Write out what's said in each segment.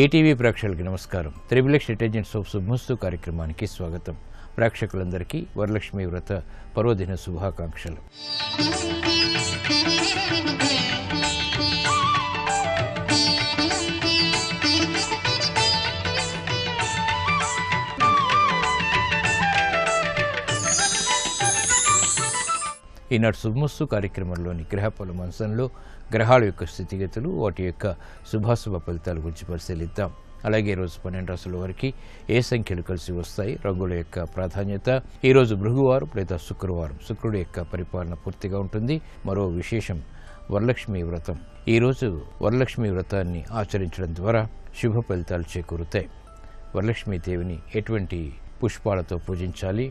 ETV ప్రేక్షకులకి నమస్కారం. Triplex intelligence of శుభమస్తు కార్యక్రమానికి స్వాగతం. ప్రేక్షకులందరికీ వరలక్ష్మి వ్రత పర్వదిన శుభాకాంక్షలు. ఈనాడు శుభమస్తు కార్యక్రమంలోని గ్రహఫల మంచంలో గ్రహాల యొక్క స్థితిగతులు, వాటి యొక్క శుభాశుభ ఫలితాల గురించి పరిశీలిద్దాం. అలాగే ఈరోజు 12 రాశుల వారికి ఏ సంఖ్యలు కలిసి వస్తాయి, రంగుల యొక్క ప్రాధాన్యత, ఈరోజు భృగువారం లేదా శుక్రవారం, శుక్రుడి యొక్క పరిపాలన పూర్తిగా ఉంటుంది. మరో విశేషం వరలక్ష్మి వ్రతం. ఈరోజు వరలక్ష్మి వ్రతాన్ని ఆచరించడం ద్వారా శుభ ఫలితాలు చేకూరుతాయి. వరలక్ష్మీదేవిని ఎటువంటి పుష్పాలతో పూజించాలి,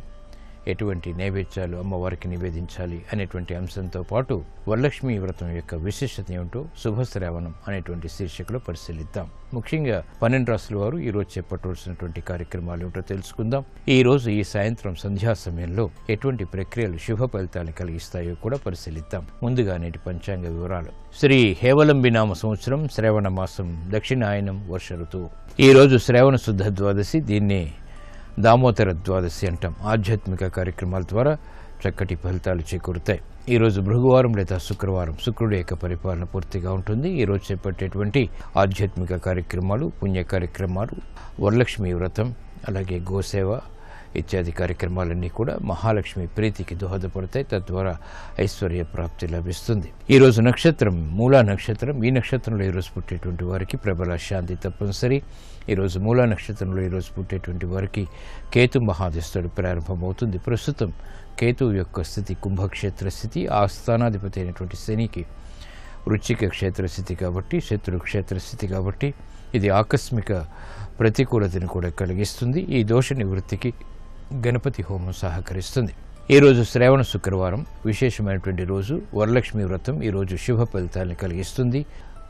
ఎటువంటి నైవేద్యాలు అమ్మవారికి నివేదించాలి అనేటువంటి అంశంతో పాటు వరలక్ష్మి వ్రతం యొక్క విశిష్టత ఏమిటో శుభశ్రావణం అనేటువంటి శీర్షికలో పరిశీలిద్దాం. ముఖ్యంగా 12 రాశుల వారు ఈరోజు చేపట్టవలసినటువంటి కార్యక్రమాలు ఏమిటో తెలుసుకుందాం. ఈ రోజు ఈ సాయంత్రం సంధ్యా సమయంలో ఎటువంటి ప్రక్రియలు శుభ ఫలితాన్ని కలిగిస్తాయో కూడా పరిశీలిద్దాం. ముందుగా నేటి పంచాంగ వివరాలు. శ్రీ హేవలంబి నామ సంవత్సరం శ్రావణ మాసం, దక్షిణాయనం, వర్ష ఋతువు. ఈ రోజు శ్రావణ శుద్ధ ద్వాదశి, దీన్ని దామోదర ద్వాదశి అంటాం. ఆధ్యాత్మిక కార్యక్రమాల ద్వారా చక్కటి ఫలితాలు చేకూరుతాయి. ఈరోజు భృగువారం లేదా శుక్రవారం, శుక్రుడి యొక్క పరిపాలన పూర్తిగా ఉంటుంది. ఈరోజు చేపట్టేటువంటి ఆధ్యాత్మిక కార్యక్రమాలు, పుణ్య కార్యక్రమాలు, వరలక్ష్మి వ్రతం, అలాగే గోసేవ ఇత్యాది కార్యక్రమాలన్నీ కూడా మహాలక్ష్మి ప్రీతికి దోహదపడతాయి. తద్వారా ఐశ్వర్య ప్రాప్తి లభిస్తుంది. ఈరోజు నక్షత్రం మూలా నక్షత్రం. ఈ నక్షత్రంలో ఈరోజు పుట్టేటువంటి వారికి ప్రబల శాంతి తప్పనిసరి. ఈరోజు మూలా నక్షత్రంలో ఈరోజు పుట్టేటువంటి వారికి కేతు మహాదశుడు ప్రారంభమవుతుంది. ప్రస్తుతం కేతు యొక్క స్థితి కుంభక్షేత్ర స్థితి. ఆ స్థానాధిపతి అయినటువంటి శనికి వృశ్చిక క్షేత్ర స్థితి కాబట్టి, శత్రు క్షేత్ర స్థితి కాబట్టి ఇది ఆకస్మిక ప్రతికూలతను కూడా కలిగిస్తుంది. ఈ దోష నివృత్తికి గణపతి హోమం సహకరిస్తుంది. ఈరోజు శ్రావణ శుక్రవారం, విశేషమైనటువంటి రోజు. వరలక్ష్మి వ్రతం ఈరోజు శుభ ఫలితాలను కలిగిస్తుంది.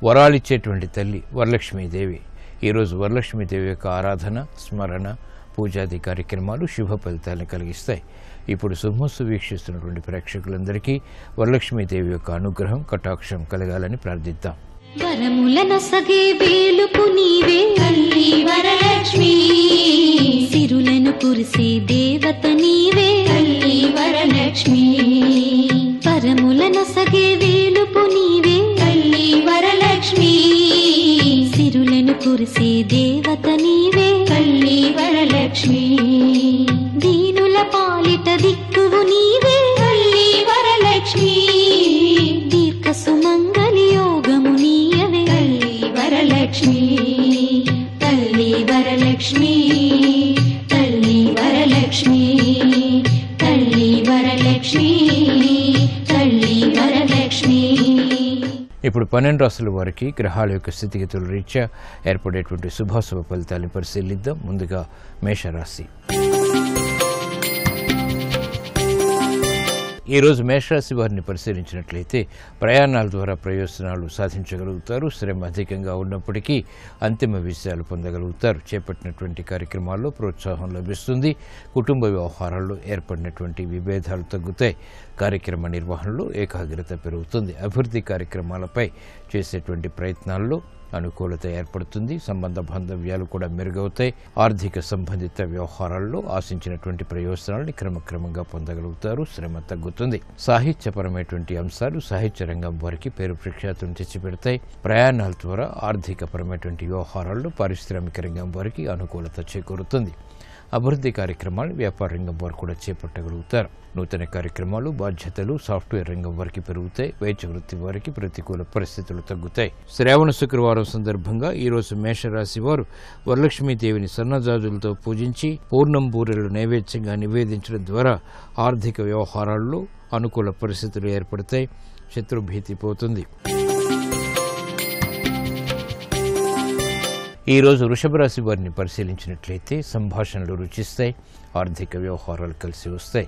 వరాలిచ్చేటువంటి తల్లి వరలక్ష్మీదేవి. ఈరోజు వరలక్ష్మీదేవి యొక్క ఆరాధన, స్మరణ, పూజాది కార్యక్రమాలు శుభ ఫలితాలను కలిగిస్తాయి. ఇప్పుడు శుభమస్తు వీక్షిస్తున్నటువంటి ప్రేక్షకులందరికీ వరలక్ష్మీదేవి యొక్క అనుగ్రహం, కటాక్షం కలగాలని ప్రార్థిద్దాం. వరములనొసగే వేలుపు నీవే తల్లి వరలక్ష్మి, సిరులను కురిసే దేవత నీవే తల్లి వరలక్ష్మి. వరములనొసగే వేలుపు నీవే తల్లి వరలక్ష్మి, సిరులను కురిసే దేవత నీవే తల్లి వరలక్ష్మి. దీనుల పాలిట దిక్కువు నీవే తల్లి వరలక్ష్మి, దీర్ఘ సుమంగళి యోగము నీయవే తల్లి వరలక్ష్మి. తల్లి వరలక్ష్మి, తల్లి వరలక్ష్మి, తల్లి వరలక్ష్మి, తల్లి వరలక్ష్మి. ఇప్పుడు 12 రాశుల వారికి గ్రహాల యొక్క స్థితిగతుల రీత్యా ఏర్పడేటువంటి శుభాశుభ ఫలితాలను పరిశీలిద్దాం. ముందుగా మేషరాశి. ఈరోజు మేషరాశి వారిని పరిశీలించినట్లయితే ప్రయాణాల ద్వారా ప్రయోజనాలు సాధించగలుగుతారు. శ్రమ అధికంగా ఉన్నప్పటికీ అంతిమ విజయాలు పొందగలుగుతారు. చేపట్టినటువంటి కార్యక్రమాల్లో ప్రోత్సాహం లభిస్తుంది. కుటుంబ వ్యవహారాల్లో ఏర్పడినటువంటి విభేదాలు తగ్గుతాయి. కార్యక్రమ నిర్వహణలో ఏకాగ్రత పెరుగుతుంది. అభివృద్ధి కార్యక్రమాలపై చేసేటువంటి ప్రయత్నాల్లో అనుకూలత ఏర్పడుతుంది. సంబంధ బాంధవ్యాలు కూడా మెరుగవుతాయి. ఆర్థిక సంబంధిత వ్యవహారాల్లో ఆశించినటువంటి ప్రయోజనాలను క్రమక్రమంగా పొందగలుగుతారు. శ్రమ తగ్గుతుంది. సాహిత్యపరమైనటువంటి అంశాలు సాహిత్య రంగం వారికి పేరు ప్రఖ్యాతులను తెచ్చిపెడతాయి. ప్రయాణాల ద్వారా ఆర్థికపరమైనటువంటి వ్యవహారాల్లో పారిశ్రామిక రంగం వారికి అనుకూలత చేకూరుతుంది. అభివృద్ధి కార్యక్రమాలు వ్యాపార రంగం వారు కూడా చేపట్టగలుగుతారు. నూతన కార్యక్రమాలు, బాధ్యతలు సాఫ్ట్వేర్ రంగం వారికి పెరుగుతాయి. వైద్య వృత్తి వారికి ప్రతికూల పరిస్థితులు తగ్గుతాయి. శ్రావణ శుక్రవారం సందర్భంగా ఈరోజు మేషరాశి వారు వరలక్ష్మీదేవిని సన్నజాజులతో పూజించి పూర్ణం బూరెలు నైవేద్యంగా నివేదించడం ద్వారా ఆర్థిక వ్యవహారాల్లో అనుకూల పరిస్థితులు ఏర్పడతాయి. శత్రుభీతి పోతుంది. ఈరోజు వృషభ రాశి వారిని పరిశీలించినట్లయితే సంభాషణలు రుచిస్తాయి. ఆర్థిక వ్యవహారాలు కలిసి వస్తాయి.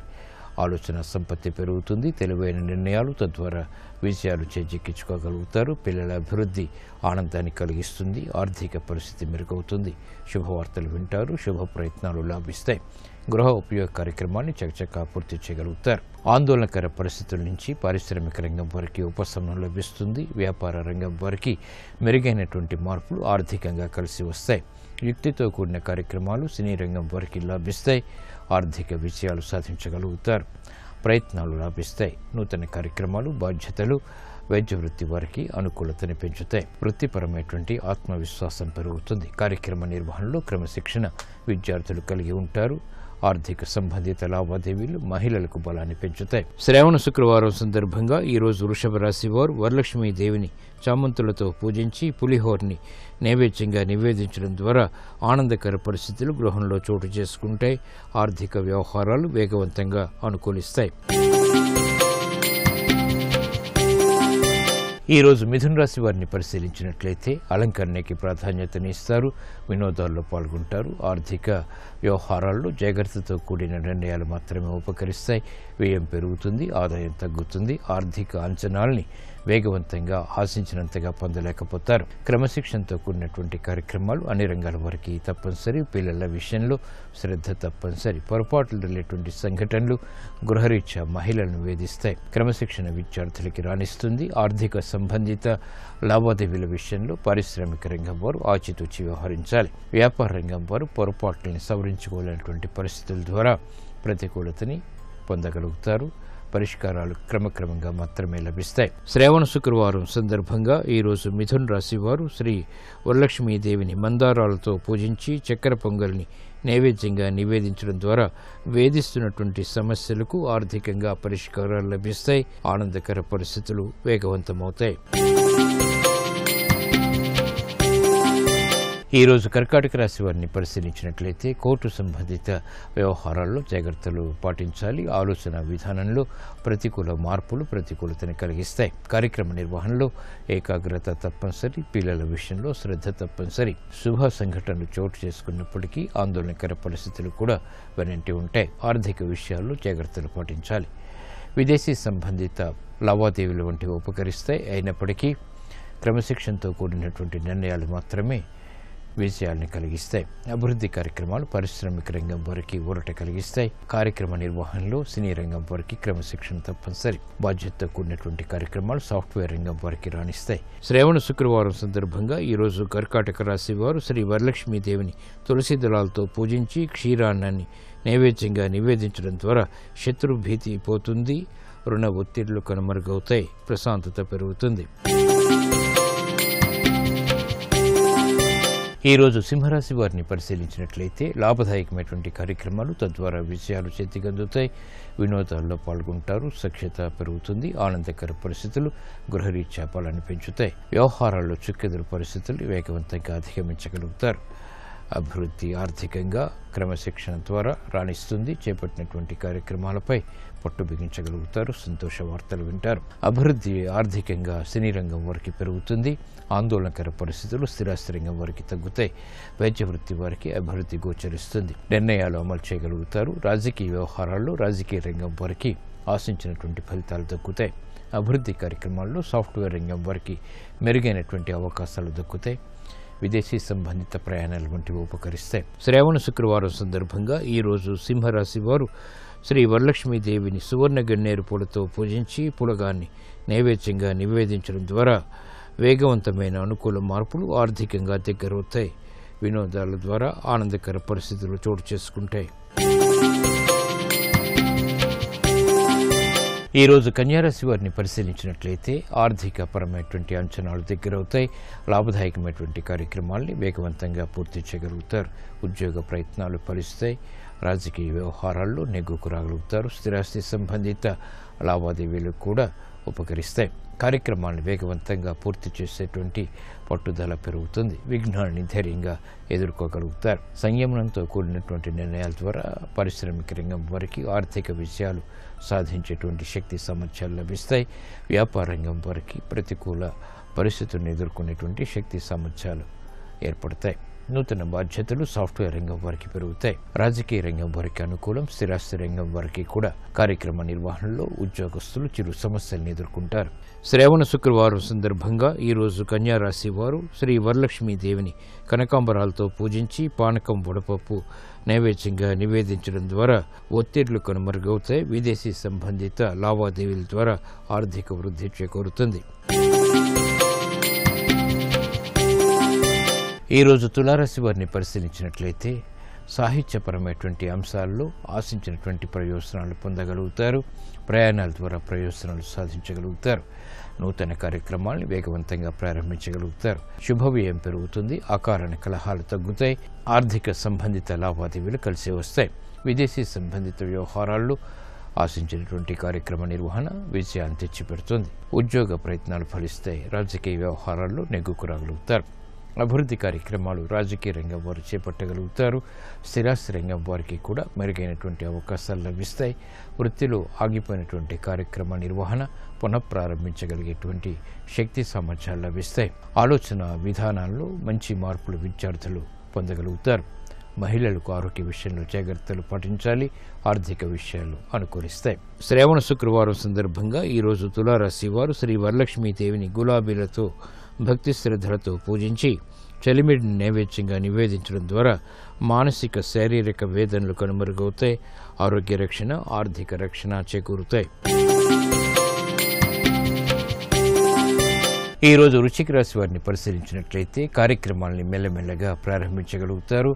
ఆలోచన సంపత్తి పెరుగుతుంది. తెలివైన నిర్ణయాలు తద్వారా విజయాలు చేజిక్కించుకోగలుగుతారు. పిల్లల అభివృద్ధి ఆనందాన్ని కలిగిస్తుంది. ఆర్థిక పరిస్థితి మెరుగవుతుంది. శుభవార్తలు వింటారు. శుభ ప్రయత్నాలు లాభిస్తాయి. గృహ ఉపయోగ కార్యక్రమాన్ని చకచకా పూర్తి చేయగలుగుతారు. ఆందోళనకర పరిస్థితుల నుంచి పారిశ్రామిక రంగం వారికి ఉపశమనం లభిస్తుంది. వ్యాపార రంగం వారికి మెరుగైనటువంటి మార్పులు ఆర్థికంగా కలిసి వస్తాయి. యుక్తితో కూడిన కార్యక్రమాలు సినీ రంగం వారికి లాభిస్తాయి. ఆర్థిక విజయాలు సాధించగలుగుతారు. ప్రయత్నాలు లాభిస్తాయి. నూతన కార్యక్రమాలు, బాధ్యతలు వైద్య వృత్తి వారికి అనుకూలతని పెంచుతాయి. వృత్తిపరమైనటువంటి ఆత్మవిశ్వాసం పెరుగుతుంది. కార్యక్రమ నిర్వహణలో క్రమశిక్షణ విద్యార్థులు కలిగి ఉంటారు. ఆర్థిక సంబంధిత లావాదేవీలు మహిళలకు బలాన్ని పెంచుతాయి. శ్రావణ శుక్రవారం సందర్భంగా ఈరోజు వృషభ రాశి వారు వరలక్ష్మీదేవిని చామంతులతో పూజించి పులిహోరని నైవేద్యంగా నివేదించడం ద్వారా ఆనందకర పరిస్థితులు గృహంలో చోటు చేసుకుంటాయి. ఆర్థిక వ్యవహారాలు వేగవంతంగా అనుకూలిస్తాయి. ఈరోజు మిథున రాశి వారిని పరిశీలించినట్లయితే అలంకరణకి ప్రాధాన్యతని ఇస్తారు. వినోదాల్లో పాల్గొంటారు. ఆర్థిక వ్యవహారాల్లో జాగ్రత్తతో కూడిన నిర్ణయాలు మాత్రమే ఉపకరిస్తాయి. వ్యయం పెరుగుతుంది, ఆదాయం తగ్గుతుంది. ఆర్థిక అంచనాల్ని వేగవంతంగా ఆశించినంతగా పొందలేకపోతారు. క్రమశిక్షణతో కూడినటువంటి కార్యక్రమాలు అన్ని రంగాల వారికి తప్పనిసరి. పిల్లల విషయంలో శ్రద్ధ తప్పనిసరి. పొరపాట్లు వెళ్ళేటువంటి సంఘటనలు గృహరీత్యా మహిళలను వేధిస్తాయి. క్రమశిక్షణ విద్యార్థులకి రాణిస్తుంది. ఆర్థిక సంబంధిత లావాదేవీల విషయంలో పారిశ్రామిక రంగం వారు ఆచితూచి వ్యవహరించాలి. వ్యాపార రంగం వారు పొరపాట్లని సవరించుకోలేనటువంటి పరిస్థితుల ద్వారా ప్రతికూలతని పొందగలుగుతారు. పరిష్కారాలు క్రమక్రమంగా మాత్రమే లభిస్తాయి. శ్రావణ శుక్రవారం సందర్భంగా ఈరోజు మిథున రాశి వారు శ్రీ వరలక్ష్మీదేవిని మందారాలతో పూజించి చక్కెర పొంగల్ని నైవేద్యంగా నివేదించడం ద్వారా వేధిస్తున్నటువంటి సమస్యలకు ఆర్థికంగా పరిష్కారాలు లభిస్తాయి. ఆనందకర పరిస్థితులు వేగవంతమవుతాయి. ఈరోజు కర్కాటక రాశి వారిని పరిశీలించినట్లయితే కోర్టు సంబంధిత వ్యవహారాల్లో జాగ్రత్తలు పాటించాలి. ఆలోచన విధానంలో ప్రతికూల మార్పులు ప్రతికూలతని కలిగిస్తాయి. కార్యక్రమ నిర్వహణలో ఏకాగ్రత తప్పనిసరి. పిల్లల విషయంలో శ్రద్ధ తప్పనిసరి. శుభ సంఘటనలు చోటు చేసుకున్నప్పటికీ ఆందోళనకర పరిస్థితులు కూడా వెనంటి ఉంటాయి. ఆర్థిక విషయాల్లో జాగ్రత్తలు పాటించాలి. విదేశీ సంబంధిత లావాదేవీలు వంటివి ఉపకరిస్తాయి. అయినప్పటికీ క్రమశిక్షణతో కూడినటువంటి నిర్ణయాలు మాత్రమే విజయాల్ని కలిగిస్తాయి. అభివృద్ధి కార్యక్రమాలు పారిశ్రామిక రంగం వారికి ఊరట కలిగిస్తాయి. కార్యక్రమ నిర్వహణలో సినీ రంగం వారికి క్రమశిక్షణ తప్పనిసరి. బాధ్యతతో కూడినటువంటి కార్యక్రమాలు సాఫ్ట్వేర్ రంగం వారికి రాణిస్తాయి. శ్రావణ శుక్రవారం సందర్భంగా ఈరోజు కర్కాటక రాశి వారు శ్రీ వరలక్ష్మీదేవిని తులసి దళాలతో పూజించి క్షీరాన్నాన్ని నైవేద్యంగా నివేదించడం ద్వారా శత్రు భీతి పోతుంది. రుణ ఒత్తిళ్లు కనుమరుగవుతాయి. ప్రశాంతత పెరుగుతుంది. ఈరోజు సింహరాశి వారిని పరిశీలించినట్లయితే లాభదాయకమైనటువంటి కార్యక్రమాలు తద్వారా విజయాలు చేతికందుతాయి. వినోదాల్లో పాల్గొంటారు. సఖ్యత పెరుగుతుంది. ఆనందకర పరిస్థితులు గృహరీత్యా బలాన్ని పెంచుతాయి. వ్యవహారాల్లో చుక్కెదురు పరిస్థితులు వేగవంతంగా అధిగమించగలుగుతారు. అభివృద్ధి ఆర్థికంగా క్రమశిక్షణ ద్వారా రాణిస్తుంది. చేపట్టినటువంటి కార్యక్రమాలపై పట్టు బిగించగలుగుతారు. సంతోష వార్తలు వింటారు. అభివృద్ధి ఆర్థికంగా సినీ రంగం వారికి పెరుగుతుంది. ఆందోళనకర పరిస్థితులు స్థిరాస్తి రంగం వారికి తగ్గుతాయి. వైద్య వృత్తి వారికి అభివృద్ధి గోచరిస్తుంది. నిర్ణయాలు అమలు చేయగలుగుతారు. రాజకీయ వ్యవహారాల్లో రాజకీయ రంగం వారికి ఆశించినటువంటి ఫలితాలు దక్కుతాయి. అభివృద్ధి కార్యక్రమాల్లో సాఫ్ట్వేర్ రంగం వారికి మెరుగైనటువంటి అవకాశాలు దక్కుతాయి. విదేశీ సంబంధిత ప్రయాణాలు వంటివి ఉపకరిస్తాయి. శ్రావణ శుక్రవారం సందర్భంగా ఈరోజు సింహరాశి వారు శ్రీ వరలక్ష్మీదేవిని సువర్ణ గన్నేరు పూలతో పూజించి పులగాన్ని నైవేద్యంగా నివేదించడం ద్వారా వేగవంతమైన అనుకూల మార్పులు ఆర్థికంగా దగ్గరవుతాయి. వినోదాల ద్వారా ఆనందకర పరిస్థితులు చోటు చేసుకుంటాయి. ఈరోజు కన్యారాశి వారిని పరిశీలించినట్లయితే ఆర్థిక పరమైనటువంటి అంచనాలు దగ్గరవుతాయి. లాభదాయకమైనటువంటి కార్యక్రమాల్ని వేగవంతంగా పూర్తి చేయగలుగుతారు. ఉద్యోగ ప్రయత్నాలు ఫలిస్తాయి. రాజకీయ వ్యవహారాల్లో నెగ్గుకు రాగలుగుతారు. స్థిరాస్తి సంబంధిత లావాదేవీలు కూడా ఉపకరిస్తాయి. కార్యక్రమాలను వేగవంతంగా పూర్తి చేసేటువంటి పట్టుదల పెరుగుతుంది. విఘ్నాన్ని ధైర్యంగా ఎదుర్కోగలుగుతారు. సంయమనంతో కూడినటువంటి నిర్ణయాల ద్వారా పారిశ్రామిక రంగం వారికి ఆర్థిక విజయాలు సాధించేటువంటి శక్తి సామర్థ్యాలు లభిస్తాయి. వ్యాపార రంగం వారికి ప్రతికూల పరిస్థితులను ఎదుర్కొనేటువంటి శక్తి సామర్థ్యాలు ఏర్పడతాయి. నూతన బాధ్యతలు సాఫ్ట్వేర్ రంగం వారికి పెరుగుతాయి. రాజకీయ రంగం వారికి అనుకూలం. స్థిరాస్తి రంగం వారికి కూడా కార్యక్రమ నిర్వహణలో ఉద్యోగస్తులు చిరు సమస్యలను ఎదుర్కొంటారు. శ్రావణ శుక్రవారం సందర్భంగా ఈరోజు కన్యా రాశి వారు శ్రీ వరలక్ష్మీదేవిని కనకాంబరాలతో పూజించి పానకం వడపప్పు నైవేద్యంగా నివేదించడం ద్వారా ఒత్తిళ్లు కనుమరుగవుతాయి. విదేశీ సంబంధిత లావాదేవీల ద్వారా ఆర్థిక వృద్ధి చేకూరుతుంది. ఈరోజు తులారాశి వారిని పరిశీలించినట్లయితే సాహిత్యపరమైనటువంటి అంశాల్లో ఆశించినటువంటి ప్రయోజనాలు పొందగలుగుతారు. ప్రయాణాల ద్వారా ప్రయోజనాలు సాధించగలుగుతారు. నూతన కార్యక్రమాలను వేగవంతంగా ప్రారంభించగలుగుతారు. శుభవ్యయం పెరుగుతుంది. అకారణ కలహాలు తగ్గుతాయి. ఆర్థిక సంబంధిత లావాదేవీలు కలిసి వస్తాయి. విదేశీ సంబంధిత వ్యవహారాల్లో ఆశించినటువంటి కార్యక్రమ నిర్వహణ విజయాన్ని తెచ్చిపెడుతుంది. ఉద్యోగ ప్రయత్నాలు ఫలిస్తాయి. రాజకీయ వ్యవహారాల్లో నెగ్గుకు రాగలుగుతారు. అభివృద్ధి కార్యక్రమాలు రాజకీయ రంగం వారు చేపట్టగలుగుతారు. స్థిరాస్తి రంగం వారికి కూడా మెరుగైనటువంటి అవకాశాలు లభిస్తాయి. వృత్తిలో ఆగిపోయినటువంటి కార్యక్రమ నిర్వహణ పునఃప్రారంభించగలిగేటువంటి శక్తి సామర్థ్యాలు లభిస్తాయి. ఆలోచన విధానాల్లో మంచి మార్పులు విద్యార్థులు పొందగలుగుతారు. మహిళలకు ఆరోగ్య విషయంలో జాగ్రత్తలు పాటించాలి. ఆర్థిక విషయాలు అనుకూలిస్తాయి. శ్రావణ శుక్రవారం సందర్భంగా ఈరోజు తులారాశి వారు శ్రీ వరలక్ష్మీదేవిని గులాబీలతో భక్తి శ్రద్ధలతో పూజించి చలిమిడిని నైవేద్యంగా నివేదించడం ద్వారా మానసిక శారీరక వేదనలు కనుమరుగవుతాయి. ఆరోగ్య రక్షణ ఆర్థిక రక్షణ చేకూరుతాయి. ఈరోజు వృశ్చిక రాశి వారిని పరిశీలించినట్లయితే కార్యక్రమాలని మెల్లమెల్లగా ప్రారంభించగలుగుతారు.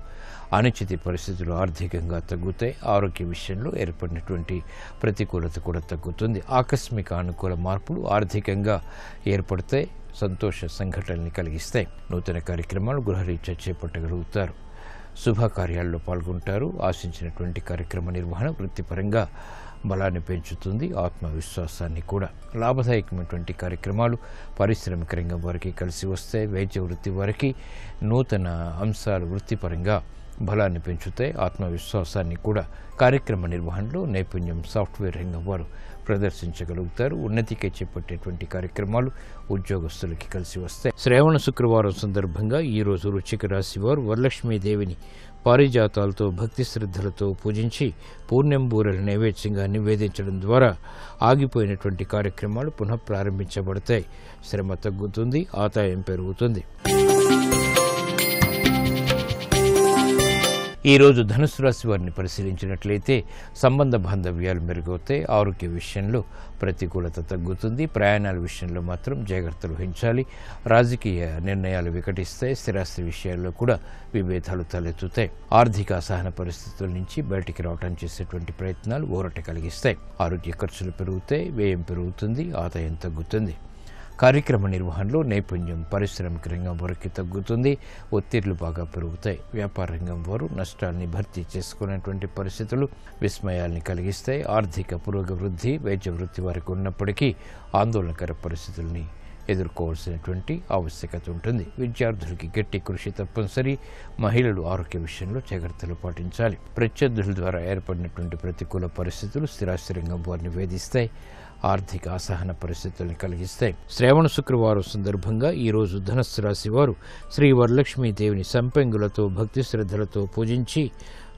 అనిశ్చిత పరిస్థితులు ఆర్థికంగా తగ్గుతాయి. ఆరోగ్య విషయంలో ఏర్పడినటువంటి ప్రతికూలత కూడా తగ్గుతుంది. ఆకస్మిక అనుకూల మార్పులు ఆర్థికంగా ఏర్పడతాయి. సంతోష సంఘటనల్ని కలిగిస్తాయి. నూతన కార్యక్రమాలు గృహరీత్యా చేపట్టగలుగుతారు. శుభకార్యాల్లో పాల్గొంటారు. ఆశించినటువంటి కార్యక్రమ నిర్వహణ వృత్తిపరంగా బలాన్ని పెంచుతుంది. ఆత్మవిశ్వాసాన్ని కూడా. లాభదాయకమైనటువంటి కార్యక్రమాలు పారిశ్రామిక రంగం వారికి కలిసి వస్తాయి. వైద్య వృత్తి వారికి నూతన అంశాలు వృత్తిపరంగా బలాన్ని పెంచుతాయి. ఆత్మవిశ్వాసాన్ని కూడా. కార్యక్రమ నిర్వహణలో నైపుణ్యం సాఫ్ట్వేర్ రంగం వారు ప్రదర్శించగలుగుతారు. ఉన్నతికి చేపట్టేటువంటి కార్యక్రమాలు ఉద్యోగస్తులకి కలిసి వస్తాయి. శ్రావణ శుక్రవారం సందర్భంగా ఈరోజు వృశ్చిక రాశి వారు వరలక్ష్మీదేవిని పారిజాతాలతో భక్తి శ్రద్ధలతో పూజించి పూర్ణెంబూరల నైవేద్యంగా నివేదించడం ద్వారా ఆగిపోయినటువంటి కార్యక్రమాలు పునఃప్రారంభించబడతాయి. శ్రమ తగ్గుతుంది. ఆదాయం పెరుగుతుంది. ఈరోజు ధనుసు రాశి వారిని పరిశీలించినట్లయితే సంబంధ బాంధవ్యాలు మెరుగవుతాయి. ఆరోగ్య విషయంలో ప్రతికూలత తగ్గుతుంది. ప్రయాణాల విషయంలో మాత్రం జాగ్రత్తలు వహించాలి. రాజకీయ నిర్ణయాలు వికటిస్తాయి. స్థిరాస్తి విషయాల్లో కూడా విభేదాలు తలెత్తుతాయి. ఆర్థిక అసహన పరిస్థితుల నుంచి బయటికి రావడం చేసేటువంటి ప్రయత్నాలు ఊరట కలిగిస్తాయి. ఆరోగ్య ఖర్చులు పెరుగుతాయి. వ్యయం పెరుగుతుంది. ఆదాయం తగ్గుతుంది. కార్యక్రమ నిర్వహణలో నైపుణ్యం పారిశ్రామిక రంగం వారికి తగ్గుతుంది. ఒత్తిళ్లు బాగా పెరుగుతాయి. వ్యాపార రంగం వారు నష్టాన్ని భర్తీ చేసుకునేటువంటి పరిస్థితులు విస్మయాల్ని కలిగిస్తాయి. ఆర్థిక పురోగవృద్ధి వైద్య వృత్తి వారికి ఉన్నప్పటికీ ఆందోళనకర పరిస్థితుల్ని ఎదుర్కోవాల్సినటువంటి ఆవశ్యకత ఉంటుంది. విద్యార్థులకి గట్టి కృషి తప్పనిసరి. మహిళలు ఆరోగ్య విషయంలో జాగ్రత్తలు పాటించాలి. ప్రత్యర్థుల ద్వారా ఏర్పడినటువంటి ప్రతికూల పరిస్థితులు స్థిరాస్తి రంగం వారిని వేధిస్తాయి. ఆర్థిక అసహన పరిస్థితుల్ని కలిగిస్తాయి. శ్రావణ శుక్రవారం సందర్భంగా ఈరోజు ధనుస్సు రాశి వారు శ్రీ వరలక్ష్మీదేవిని సంపెంగులతో భక్తి శ్రద్ధలతో పూజించి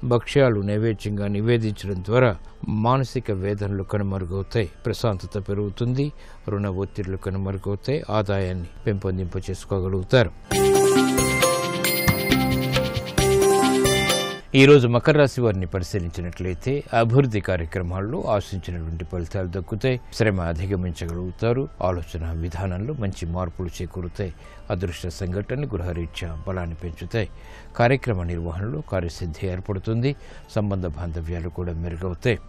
భక్ష్యాలు నైవేద్యంగా నివేదించడం ద్వారా మానసిక వేదనలు కనుమరుగవుతాయి. ప్రశాంతత పెరుగుతుంది. రుణ ఒత్తిళ్లు కనుమరుగవుతాయి. ఆదాయాన్ని పెంపొందింప చేసుకోగలుగుతారు. ఈరోజు మకర రాశి వారిని పరిశీలించినట్లయితే అభివృద్ధి కార్యక్రమాల్లో ఆశించినటువంటి ఫలితాలు దక్కుతాయి. శ్రమ అధిగమించగలుగుతారు. ఆలోచన విధానంలో మంచి మార్పులు చేకూరుతాయి. అదృష్ట సంఘటనలు గృహరీత్యా బలాన్ని పెంచుతాయి. కార్యక్రమ నిర్వహణలో కార్యసిద్ధి ఏర్పడుతుంది. సంబంధ బాంధవ్యాలు కూడా మెరుగవుతాయి.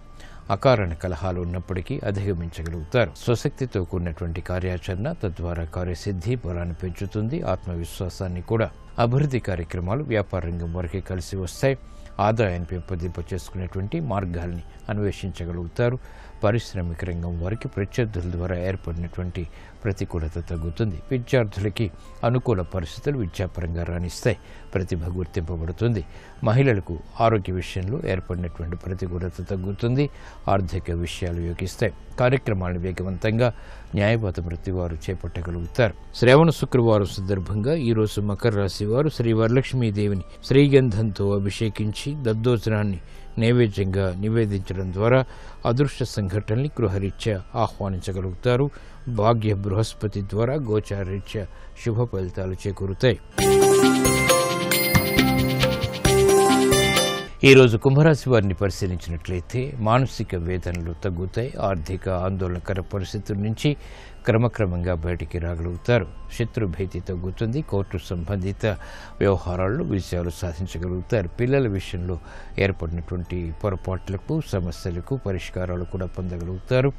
అకారణ కలహాలు ఉన్నప్పటికీ అధిగమించగలుగుతారు. స్వశక్తితో కూడినటువంటి కార్యాచరణ తద్వారా కార్యసిద్ధి బలాన్ని పెంచుతుంది. ఆత్మవిశ్వాసాన్ని కూడా. అభివృద్ధి కార్యక్రమాలు వ్యాపార రంగం వారికి కలిసి వస్తాయి. ఆదాయాన్ని పెంపొందింప చేసుకునేటువంటి మార్గాల్ని అన్వేషించగలుగుతారు. పారిశ్రామిక రంగం వారికి ప్రత్యర్థుల ద్వారా ఏర్పడినటువంటి ప్రతికూలత తగ్గుతుంది. విద్యార్థులకి అనుకూల పరిస్థితులు విద్యాపరంగా రాణిస్తాయి. ప్రతిభ గుర్తింపబడుతుంది. మహిళలకు ఆరోగ్య విషయంలో ఏర్పడినటువంటి ప్రతికూలత తగ్గుతుంది. ఆర్థిక విషయాలు యోగిస్తాయి. కార్యక్రమాలను వేగవంతంగా న్యాయబద్ధ వృత్తి వారు చేపట్టగలుగుతారు. శ్రావణ శుక్రవారం సందర్భంగా ఈరోజు మకర రాశి వారు శ్రీ వరలక్ష్మీదేవిని శ్రీగంధంతో అభిషేకించి దద్దోజనాన్ని నైవేద్యంగా నివేదించడం ద్వారా అదృష్ట సంఘటనల్ని గృహరీత్యా ఆహ్వానించగలుగుతారు. భాగ్య బృహస్పతి ద్వారా గోచారరీత్యా శుభ ఫలితాలు చేకూరుతాయి. ఈరోజు కుంభరాశి వారిని పరిశీలించినట్లయితే మానసిక వేదనలు తగ్గుతాయి. ఆర్థిక ఆందోళనకర పరిస్థితుల నుంచి క్రమక్రమంగా బయటికి రాగలుగుతారు. శత్రు భీతి తగ్గుతుంది. కోర్టు సంబంధిత వ్యవహారాల్లో విజయాలు సాధించగలుగుతారు. పిల్లల విషయంలో ఏర్పడినటువంటి పొరపాట్లకు సమస్యలకు పరిష్కారాలు కూడా పొందగలుగుతారు.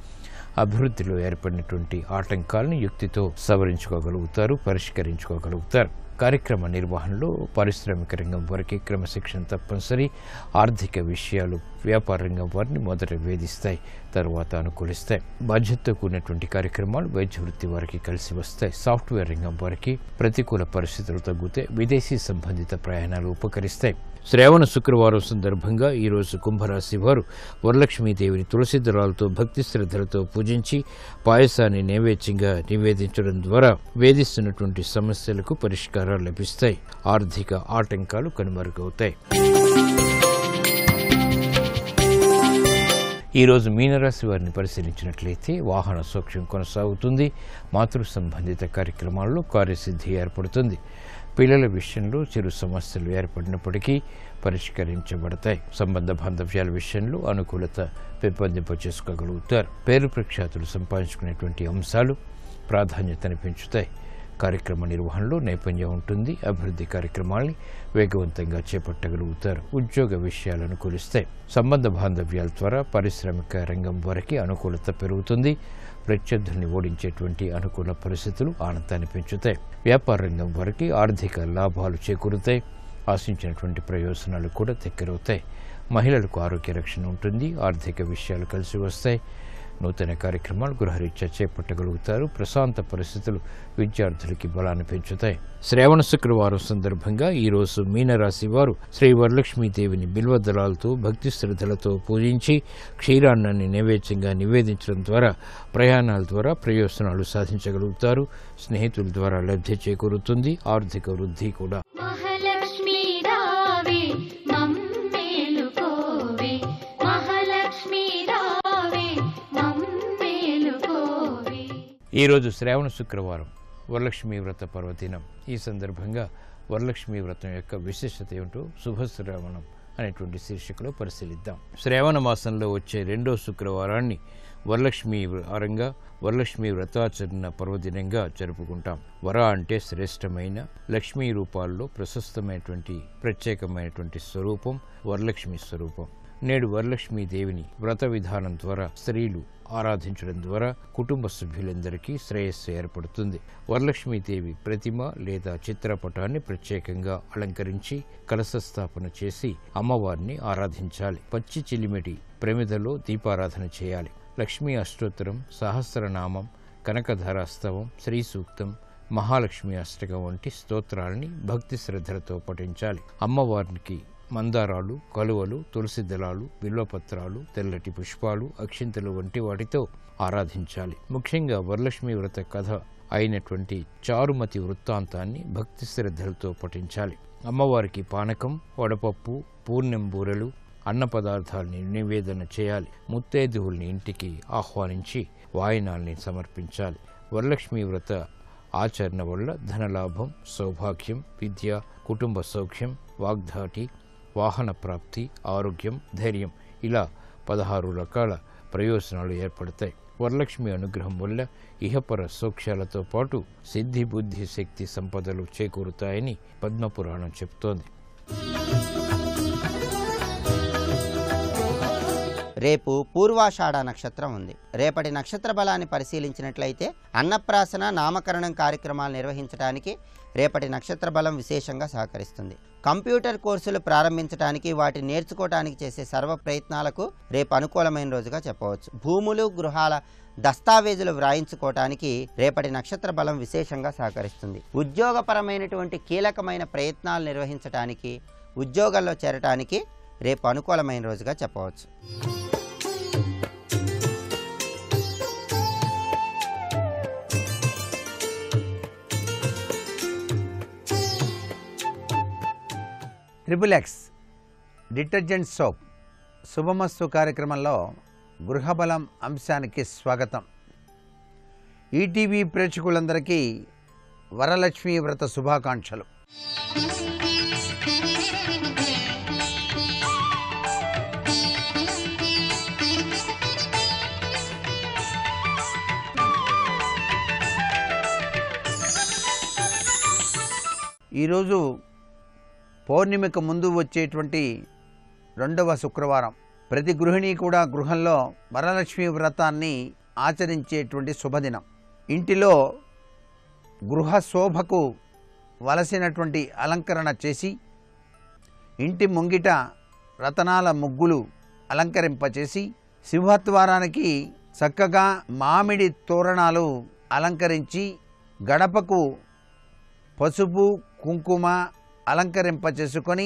అభివృద్ధిలో ఏర్పడినటువంటి ఆటంకాలను యుక్తితో సవరించుకోగలుగుతారు, పరిష్కరించుకోగలుగుతారు. కార్యక్రమ నిర్వహణలో పారిశ్రామిక రంగం వారికి క్రమశిక్షణ తప్పనిసరి. ఆర్థిక విషయాలు వ్యాపార రంగం వారిని మొదట వేధిస్తాయి, తరువాత అనుకూలిస్తాయి. బాధ్యతతో కూడినటువంటి కార్యక్రమాలు వైద్య వృత్తి వారికి కలిసి వస్తాయి. సాఫ్ట్వేర్ రంగం వారికి ప్రతికూల పరిస్థితులు తగ్గుతాయి. విదేశీ సంబంధిత ప్రయాణాలు ఉపకరిస్తాయి. శ్రావణ శుక్రవారం సందర్భంగా ఈరోజు కుంభరాశి వారు వరలక్ష్మీదేవిని తులసి దళాలతో భక్తి శ్రద్ధలతో పూజించి పాయసాన్ని నైవేద్యంగా నివేదించడం ద్వారా వేధిస్తున్నటువంటి సమస్యలకు పరిష్కారాలు లభిస్తాయి. ఆర్థిక ఆటంకాలు కనుమరుగవుతాయి. ఈరోజు మీనరాశి వారిని పరిశీలించినట్లయితే వాహన సౌఖ్యం కొనసాగుతుంది. మాతృ సంబంధిత కార్యక్రమాల్లో కార్యసిద్ధి ఏర్పడుతుంది. పిల్లల విషయంలో చిరు సమస్యలు ఏర్పడినప్పటికీ పరిష్కరించబడతాయి. సంబంధ బాంధవ్యాల విషయంలో అనుకూలత పెంపొందింపచేసుకోగలుగుతారు. పేరు ప్రఖ్యాతులు సంపాదించుకునేటువంటి అంశాలు ప్రాధాన్యతను పెంచుతాయి. కార్యక్రమ నిర్వహణలో నైపుణ్యం ఉంటుంది. అభివృద్ధి కార్యక్రమాల్ని వేగవంతంగా చేపట్టగలుగుతారు. ఉద్యోగ విషయాలు అనుకూలిస్తాయి. సంబంధ బాంధవ్యాల ద్వారా పారిశ్రామిక రంగం వారికి అనుకూలత పెరుగుతుంది. ప్రత్యర్థుల్ని ఓడించేటువంటి అనుకూల పరిస్థితులు ఆనందాన్ని పెంచుతాయి. వ్యాపార రంగం వారికి ఆర్థిక లాభాలు చేకూరుతాయి. ఆశించినటువంటి ప్రయోజనాలు కూడా దగ్గరవుతాయి. మహిళలకు ఆరోగ్య రక్షణ ఉంటుంది. ఆర్థిక విషయాలు కలిసి వస్తాయి. నూతన కార్యక్రమాలు గృహరీత్యా చేపట్టగలుగుతారు. ప్రశాంత పరిస్థితులు విద్యార్థులకి బలాన్ని పెంచుతాయి. శ్రావణ శుక్రవారం సందర్భంగా ఈరోజు మీనరాశి వారు శ్రీ వరలక్ష్మీదేవిని బిల్వ దళాలతో భక్తి శ్రద్ధలతో పూజించి క్షీరాన్నాన్ని నైవేద్యంగా నివేదించడం ద్వారా ప్రయాణాల ద్వారా ప్రయోజనాలు సాధించగలుగుతారు. స్నేహితుల ద్వారా లబ్ధి చేకూరుతుంది. ఆర్థిక వృద్ధి కూడా. ఈరోజు శ్రావణ శుక్రవారం వరలక్ష్మీ వ్రత పర్వదినం. ఈ సందర్భంగా వరలక్ష్మీ వ్రతం యొక్క విశిష్టత ఏమిటో శుభశ్రావణం అనేటువంటి శీర్షికలో పరిశీలిద్దాం. శ్రావణ మాసంలో వచ్చే రెండో శుక్రవారాన్ని వరలక్ష్మీ వారంగా వరలక్ష్మీ వ్రతాచరణ పర్వదినంగా జరుపుకుంటాం. వర అంటే శ్రేష్టమైన, లక్ష్మీ రూపాల్లో ప్రశస్తమైనటువంటి ప్రత్యేకమైనటువంటి స్వరూపం వరలక్ష్మి స్వరూపం. నేడు వరలక్ష్మీదేవిని వ్రత విధానం ద్వారా స్త్రీలు ఆరాధించడం ద్వారా కుటుంబ సభ్యులందరికీ శ్రేయస్సు ఏర్పడుతుంది. వరలక్ష్మీదేవి ప్రతిమ లేదా చిత్రపటాన్ని ప్రత్యేకంగా అలంకరించి కలశ స్థాపన చేసి అమ్మవారిని ఆరాధించాలి. పచ్చి చిలిమిటి ప్రమిదలో దీపారాధన చేయాలి. లక్ష్మీ అష్టోత్తరం, సహస్రనామం, కనకధారాస్తవం, శ్రీ సూక్తం, మహాలక్ష్మి అష్టకం వంటి స్తోత్రాలని భక్తి శ్రద్ధలతో పఠించాలి. అమ్మవారికి మందారాలు, కలువలు, తులసి దళాలు, బిల్వపత్రాలు, తెల్లటి పుష్పాలు, అక్షింతలు వంటి వాటితో ఆరాధించాలి. ముఖ్యంగా వరలక్ష్మీ వ్రత కథ అయినటువంటి చారుమతి వృత్తాంతాన్ని భక్తి శ్రద్ధలతో పఠించాలి. అమ్మవారికి పానకం, వడపప్పు, పూర్ణెం బూరెలు, అన్న పదార్థాలని నివేదన చేయాలి. ముత్తైదువుల్ని ఇంటికి ఆహ్వానించి వాయినాల్ని సమర్పించాలి. వరలక్ష్మీ వ్రత ఆచరణ వల్ల ధనలాభం, సౌభాగ్యం, విద్య, కుటుంబ సౌఖ్యం, వాగ్ధాటి, వాహన ప్రాప్తి, ఆరోగ్యం, ధైర్యం ఇలా 16 రకాల ప్రయోజనాలు ఏర్పడతాయి. వరలక్ష్మి అనుగ్రహం వల్ల ఇహపర సౌఖ్యాలతో పాటు సిద్ధి, బుద్ధి, శక్తి, సంపదలు చేకూరుతాయని పద్మపురాణం చెబుతోంది. రేపు పూర్వాషాఢ నక్షత్రం ఉంది. రేపటి నక్షత్ర బలాన్ని పరిశీలించినట్లయితే అన్నప్రాసన, నామకరణం కార్యక్రమాలు నిర్వహించడానికి రేపటి నక్షత్ర బలం విశేషంగా సహకరిస్తుంది. కంప్యూటర్ కోర్సులు ప్రారంభించడానికి, వాటిని నేర్చుకోవడానికి చేసే సర్వ ప్రయత్నాలకు రేపు అనుకూలమైన రోజుగా చెప్పవచ్చు. భూములు, గృహాల దస్తావేజులు వ్రాయించుకోవటానికి రేపటి నక్షత్ర బలం విశేషంగా సహకరిస్తుంది. ఉద్యోగపరమైనటువంటి కీలకమైన ప్రయత్నాలు నిర్వహించడానికి, ఉద్యోగాల్లో చేరటానికి రేపు అనుకూలమైన రోజుగా చెప్పవచ్చు. XXX డిటర్జెంట్ సోప్ శుభమస్తు కార్యక్రమంలో గృహబలం అంశానికి స్వాగతం. ఈటీవీ ప్రేక్షకులందరికీ వరలక్ష్మీ వ్రత శుభాకాంక్షలు. ఈరోజు పౌర్ణమికి ముందు వచ్చేటువంటి 2వ శుక్రవారం. ప్రతి గృహిణి కూడా గృహంలో వరలక్ష్మి వ్రతాన్ని ఆచరించేటువంటి శుభదినం. ఇంటిలో గృహ శోభకు వలసినటువంటి అలంకరణ చేసి, ఇంటి ముంగిట రతనాల ముగ్గులు అలంకరింపచేసి, సింహద్వారానికి చక్కగా మామిడి తోరణాలు అలంకరించి, గడపకు పసుపు కుంకుమ అలంకరింపచేసుకొని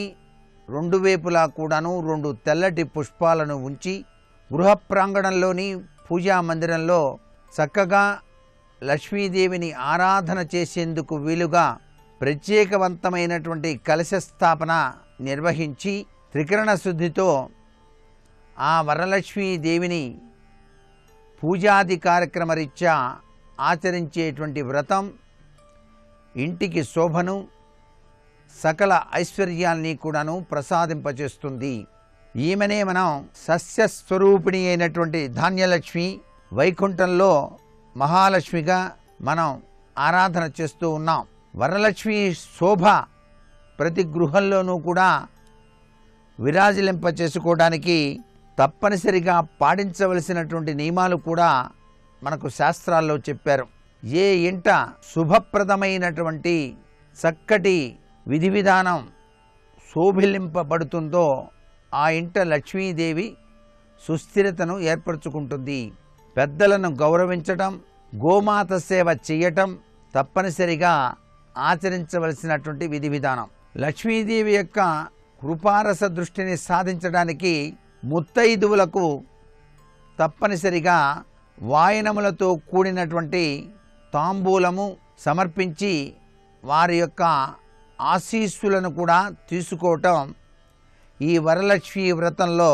2 వైపులా కూడాను 2 తెల్లటి పుష్పాలను ఉంచి, గృహ ప్రాంగణంలోని పూజా మందిరంలో చక్కగా లక్ష్మీదేవిని ఆరాధన చేసేందుకు వీలుగా ప్రత్యేకవంతమైనటువంటి కలశ స్థాపన నిర్వహించి, త్రికరణ శుద్ధితో ఆ వరలక్ష్మీదేవిని పూజాది కార్యక్రమరీత్యా ఆచరించేటువంటి వ్రతం ఇంటికి శోభను, సకల ఐశ్వర్యాల్ని కూడాను ప్రసాదింపచేస్తుంది. ఈమెనే మనం సస్యస్వరూపిణి అయినటువంటి ధాన్యలక్ష్మి, వైకుంఠంలో మహాలక్ష్మిగా మనం ఆరాధన చేస్తూ ఉన్నాం. వరలక్ష్మి శోభ ప్రతి గృహంలోనూ కూడా విరాజిలింప చేసుకోవడానికి తప్పనిసరిగా పాటించవలసినటువంటి నియమాలు కూడా మనకు శాస్త్రాల్లో చెప్పారు. ఏ ఇంట శుభప్రదమైనటువంటి చక్కటి విధి విధానం శోభిలింపబడుతుందో ఆ ఇంట లక్ష్మీదేవి సుస్థిరతను ఏర్పరచుకుంటుంది. పెద్దలను గౌరవించటం, గోమాత సేవ చేయటం తప్పనిసరిగా ఆచరించవలసినటువంటి విధి విధానం. లక్ష్మీదేవి యొక్క కృపారస దృష్టిని సాధించడానికి ముత్తైదువులకు తప్పనిసరిగా వాయనములతో కూడినటువంటి తాంబూలము సమర్పించి వారి యొక్క ఆశీస్సులను కూడా తీసుకోవటం ఈ వరలక్ష్మీ వ్రతంలో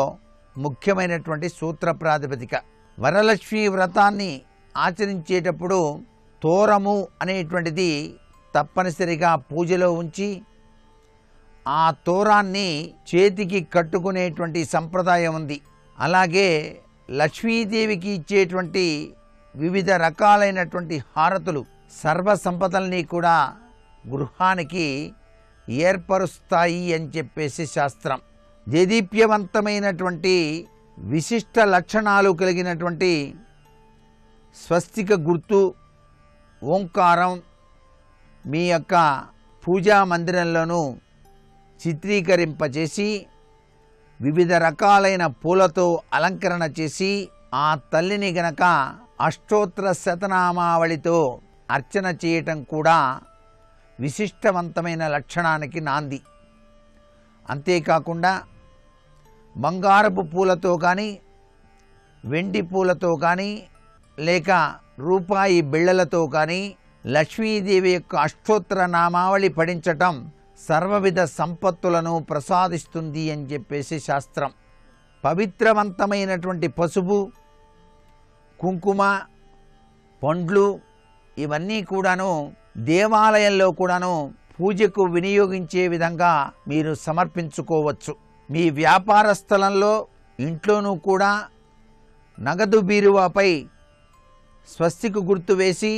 ముఖ్యమైనటువంటి సూత్ర ప్రాతిపదిక. వరలక్ష్మీ వ్రతాన్ని ఆచరించేటప్పుడు తోరము అనేటువంటిది తప్పనిసరిగా పూజలో ఉంచి, ఆ తోరాన్ని చేతికి కట్టుకునేటువంటి సంప్రదాయం ఉంది. అలాగే లక్ష్మీదేవికి ఇచ్చేటువంటి వివిధ రకాలైనటువంటి హారతులు సర్వ సంపదల్ని కూడా గృహానికి ఏర్పరుస్తాయి అని చెప్పేసి శాస్త్రం. దేదీప్యవంతమైనటువంటి విశిష్ట లక్షణాలు కలిగినటువంటి స్వస్తిక గుర్తు, ఓంకారం మీ యొక్క పూజా మందిరంలోనూ చిత్రీకరింపచేసి, వివిధ రకాలైన పూలతో అలంకరణ చేసి, ఆ తల్లిని గనక అష్టోత్తర శతనామావళితో అర్చన చేయటం కూడా విశిష్టవంతమైన లక్షణానికి నాంది. అంతేకాకుండా బంగారపు పూలతో కానీ, వెండి పూలతో కానీ, లేక రూపాయి బిళ్ళలతో కానీ లక్ష్మీదేవి యొక్క అష్టోత్తర నామావళి పఠించటం సర్వవిధ సంపత్తులను ప్రసాదిస్తుంది అని చెప్పేసి శాస్త్రం. పవిత్రవంతమైనటువంటి పసుపు, కుంకుమ, పండ్లు ఇవన్నీ కూడాను దేవాలయంలో కూడాను పూజకు వినియోగించే విధంగా మీరు సమర్పించుకోవచ్చు. మీ వ్యాపార స్థలంలో, ఇంట్లోనూ కూడా నగదు బీరువాపై స్వస్తికు గుర్తు వేసి,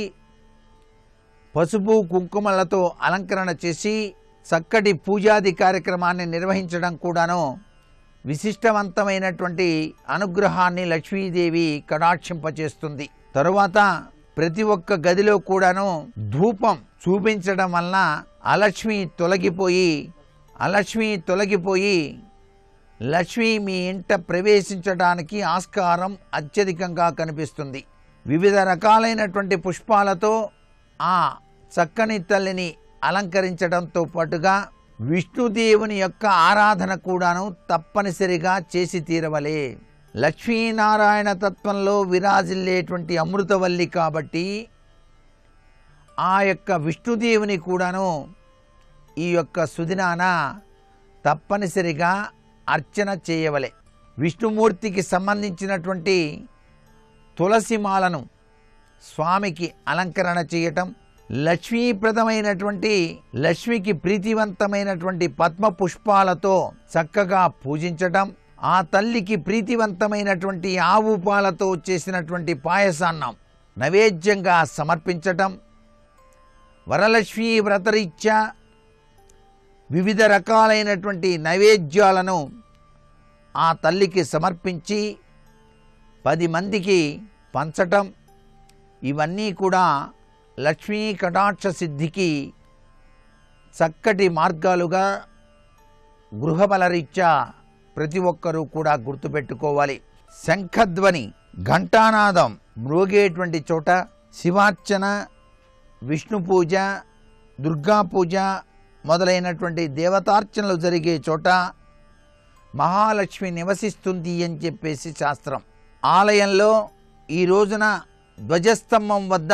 పసుపు కుంకుమలతో అలంకరణ చేసి చక్కటి పూజాది కార్యక్రమాన్ని నిర్వహించడం కూడాను విశిష్టవంతమైనటువంటి అనుగ్రహాన్ని లక్ష్మీదేవి కటాక్షింపచేస్తుంది. తరువాత ప్రతి ఒక్క గదిలో కూడాను ధూపం చూపించడం వలన అలక్ష్మి తొలగిపోయి లక్ష్మి మీ ఇంట ప్రవేశించడానికి ఆస్కారం అత్యధికంగా కనిపిస్తుంది. వివిధ రకాలైనటువంటి పుష్పాలతో ఆ చక్కని తల్లిని అలంకరించడంతో పాటుగా విష్ణుదేవుని యొక్క ఆరాధన కూడాను తప్పనిసరిగా చేసి తీరవలే. లక్ష్మీనారాయణ తత్వంలో విరాజిల్లేటువంటి అమృతవల్లి కాబట్టి ఆ యొక్క విష్ణుదేవుని కూడాను ఈ యొక్క సుదినాన తప్పనిసరిగా అర్చన చేయవలే. విష్ణుమూర్తికి సంబంధించినటువంటి తులసిమాలను స్వామికి అలంకరణ చేయటం, లక్ష్మికి ప్రీతివంతమైనటువంటి పద్మ పుష్పాలతో చక్కగా పూజించటం, ఆ తల్లికి ప్రీతివంతమైనటువంటి ఆవు పాలతో చేసినటువంటి పాయసాన్నం నైవేద్యంగా సమర్పించటం, వరలక్ష్మీ వ్రతరీత్యా వివిధ రకాలైనటువంటి నైవేద్యాలను ఆ తల్లికి సమర్పించి 10 మందికి పంచటం, ఇవన్నీ కూడా లక్ష్మీ కటాక్ష సిద్ధికి చక్కటి మార్గాలుగా గృహబలరీత్యా ప్రతి ఒక్కరూ కూడా గుర్తుపెట్టుకోవాలి. శంఖధ్వని, ఘంటానాదం మ్రోగేటువంటి చోట శివార్చన, విష్ణు పూజ, దుర్గా పూజ మొదలైనటువంటి దేవతార్చనలు జరిగే చోట మహాలక్ష్మి నివసిస్తుంది అని చెప్పేసి శాస్త్రం. ఆలయంలో ఈ రోజున ధ్వజస్తంభం వద్ద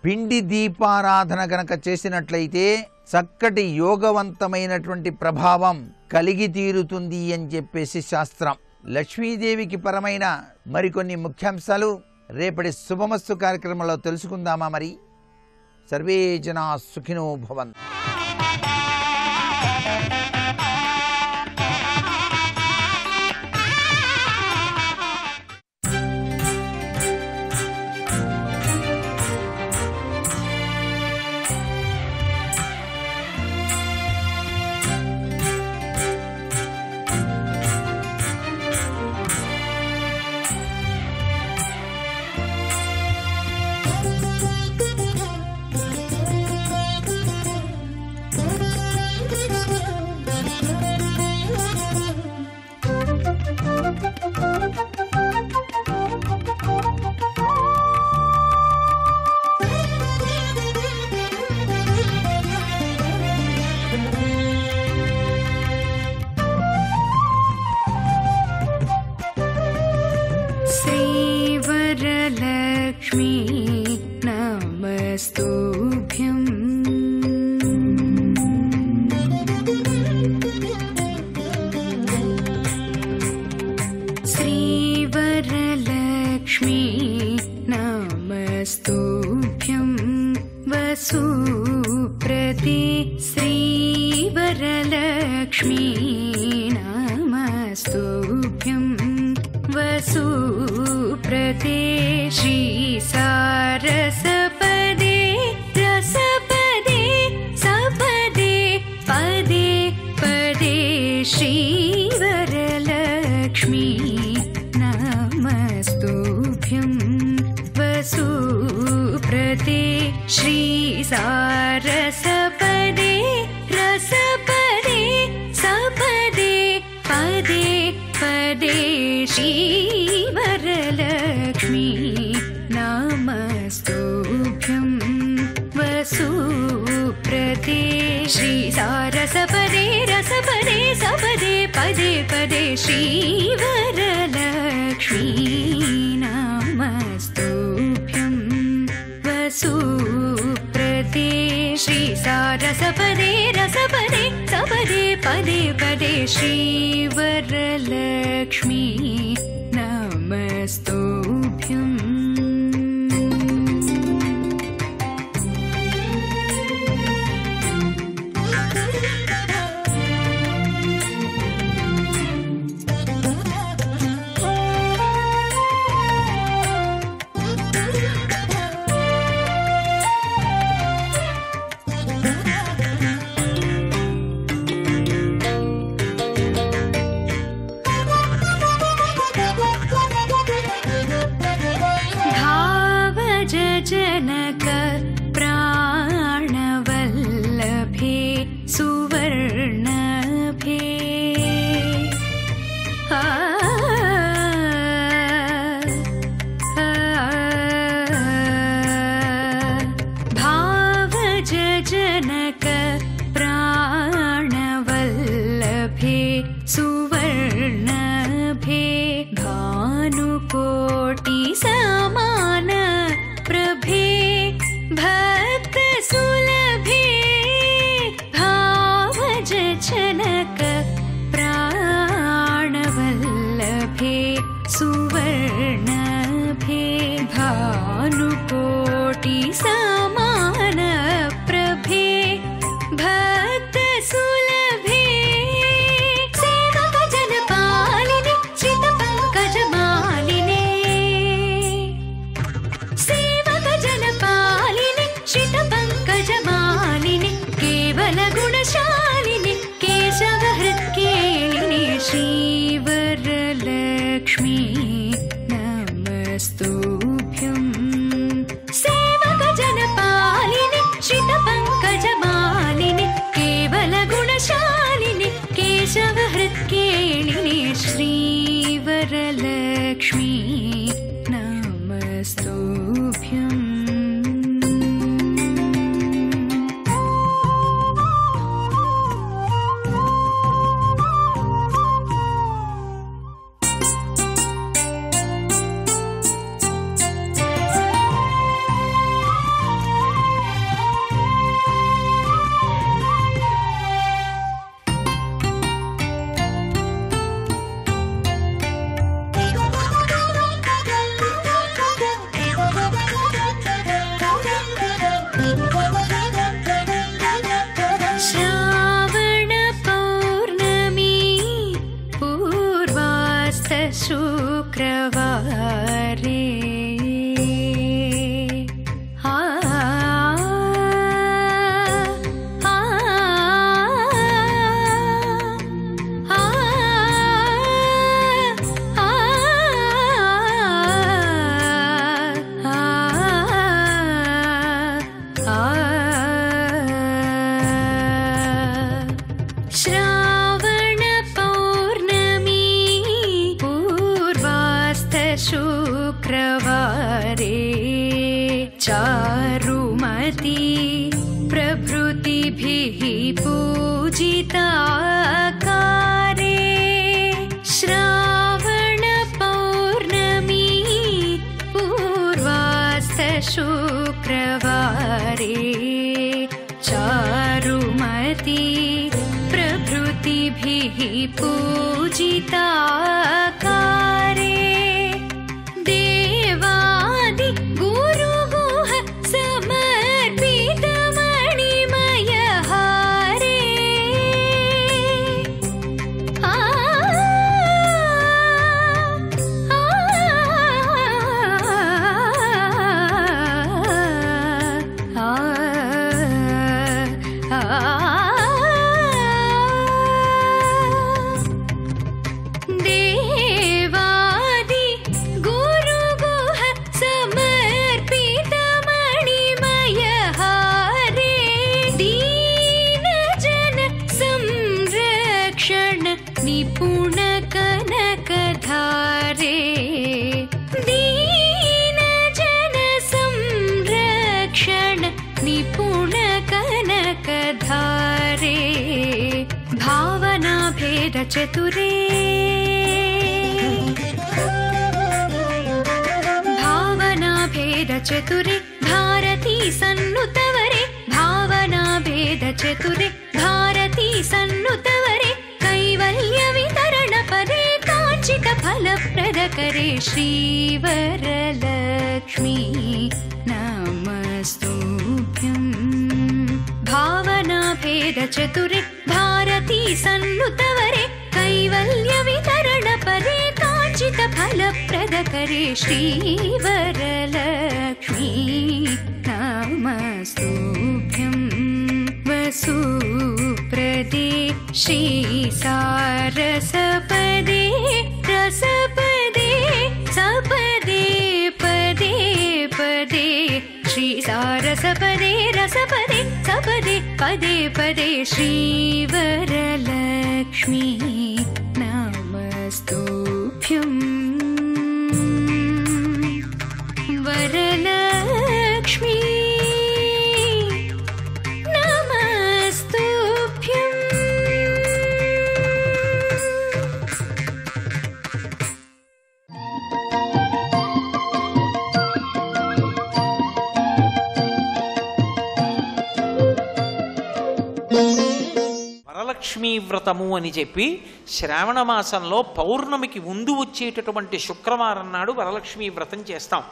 పిండి దీపారాధన గనక చేసినట్లయితే చక్కటి యోగవంతమైనటువంటి ప్రభావం కలిగి తీరుతుంది అని చెప్పేసి శాస్త్రం. లక్ష్మీదేవికి పరమైన మరికొన్ని ముఖ్యాంశాలు రేపటి శుభమస్తు కార్యక్రమంలో తెలుసుకుందామా? మరి సర్వే జనా సుఖినో భవంతు. श्रीवरलक्ष्मी नमस्तुभ्यं। श्रीवरलक्ष्मी नमस्तुभ्यं वसुप्रदे। श्रीवरलक्ष्मी नमस्तुभ्यं वसुप्रदे। श्री सारसपदे रसपदे सपदे पदे पदे। श्रीवरलक्ष्मी नमस्तुभ्यं वसुप्रदे। श्री सारसपदे रसपदे सपदे पदे पदे। श्रीवरलक्ष्मी नमस्तुभ्यं वसुप्रदे। श्री सारसपदे रसपदे सपदे पदे पदे। श्रीवरलक्ष्मी नमस्तुभ्यं वसुप्रदे। श्री सारसपदे रसपदे सपदे पदे पदे। श्रीवरलक्ष्मी नमस्तुभ्यं। भक्तसुलभे भावजनक प्राणवल्लभे सुवर्णभे भानुकोटि समान प्रभे भक्तसुलभे सेवकजनपालिने श्रितपङ्कजमालिने सेवकजनपालिने श्रितपङ्कजमालिने केवलगुणशालिने केशवहृत्केलिने श्रीवरलक्ष्मी नमस्तुभ्यम् सेवकजनपालिने श्रितपङ्कजमालिने केवलगुणशालिने केशवहृत्केलिने श्रीवरलक्ष्मी नमस्तुभ्यम् शुक्रवारे शुक्रवारे चारुमती प्रभृतिभिः पूजिताकारे श्रावण पौर्णमी पूर्वास्त शुक्रवारे चारुमती प्रभृतिभिः पूजिताकारे देवादि गुरुगुह समर्पितमणिमय हारे निपुण कनकधारे दीन जन संरक्षण निपुण कनकधारे भावना भेद चतुरे भावना भेद चतुरे भारती सन्नुतवरे भावना भेद चतुरे भारती सन्नुतवरे कैवल्य वितरण पदे काचित फलप्रद करे श्रीवरलक्ष्मी नमस्तुभ्यम् भावना भेद चतुरे भारती सन्नुतवरे कैवल्य वितरण पदे काचित फलप्रद करे श्रीवरलक्ष्मी नमस्तुभ्यम् वसुप्रदे श्रीसारसपदे रसपदे सपदे पदे पदे श्रीसारसपदे रसपदे सपदे पदे पदे श्रीवरलक्ष्मी नमस्तुभ्यम् वरलक्ष्मी వరలక్ష్మీ వ్రతము అని చెప్పి శ్రావణ మాసంలో పౌర్ణమికి ముందు వచ్చేటటువంటి శుక్రవారం నాడు వరలక్ష్మీ వ్రతం చేస్తాం.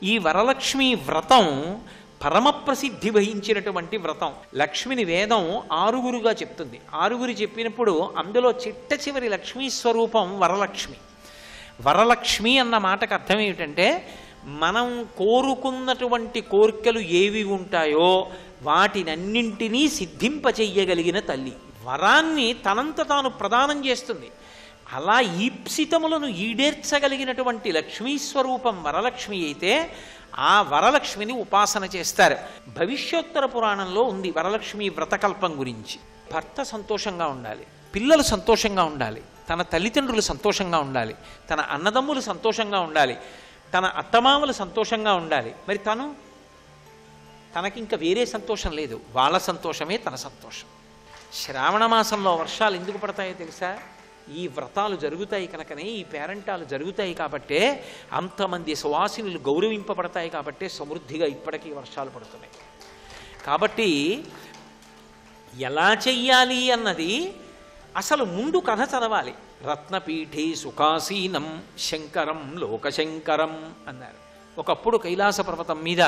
ఈ వరలక్ష్మీ వ్రతం పరమ ప్రసిద్ధి వహించినటువంటి వ్రతం. లక్ష్మిని వేదం 6గురుగా చెప్తుంది. 6గురు చెప్పినప్పుడు అందులో చిట్ట చివరి లక్ష్మీ స్వరూపం వరలక్ష్మి. వరలక్ష్మి అన్న మాటకు అర్థం ఏమిటంటే మనం కోరుకున్నటువంటి కోరికలు ఏవి ఉంటాయో వాటినన్నింటినీ సిద్ధింపచెయ్యగలిగిన తల్లి. వరాన్ని తనంత తాను ప్రదానం చేస్తుంది. అలా ఈప్సితములను ఈడేర్చగలిగినటువంటి లక్ష్మీ స్వరూపం వరలక్ష్మి అయితే ఆ వరలక్ష్మిని ఉపాసన చేస్తారు. భవిష్యోత్తర పురాణంలో ఉంది వరలక్ష్మి వ్రతకల్పం గురించి. భర్త సంతోషంగా ఉండాలి, పిల్లలు సంతోషంగా ఉండాలి, తన తల్లిదండ్రులు సంతోషంగా ఉండాలి, తన అన్నదమ్ములు సంతోషంగా ఉండాలి, తన అత్తమామలు సంతోషంగా ఉండాలి. మరి తనకింక వేరే సంతోషం లేదు, వాళ్ళ సంతోషమే తన సంతోషం. శ్రావణ మాసంలో వర్షాలు ఎందుకు పడతాయో తెలుసా? ఈ వ్రతాలు జరుగుతాయి కనుకనే, ఈ పేరంటాలు జరుగుతాయి కాబట్టే, అంతమంది సువాసినులు గౌరవింపబడతాయి కాబట్టే సమృద్ధిగా ఇప్పటికీ వర్షాలు పడుతున్నాయి. కాబట్టి ఎలా చెయ్యాలి అన్నది అసలు ముందు కథ చదవాలి. రత్నపీఠే సుఖాసీనం శంకరం లోకశంకరం అన్నారు. ఒకప్పుడు కైలాస పర్వతం మీద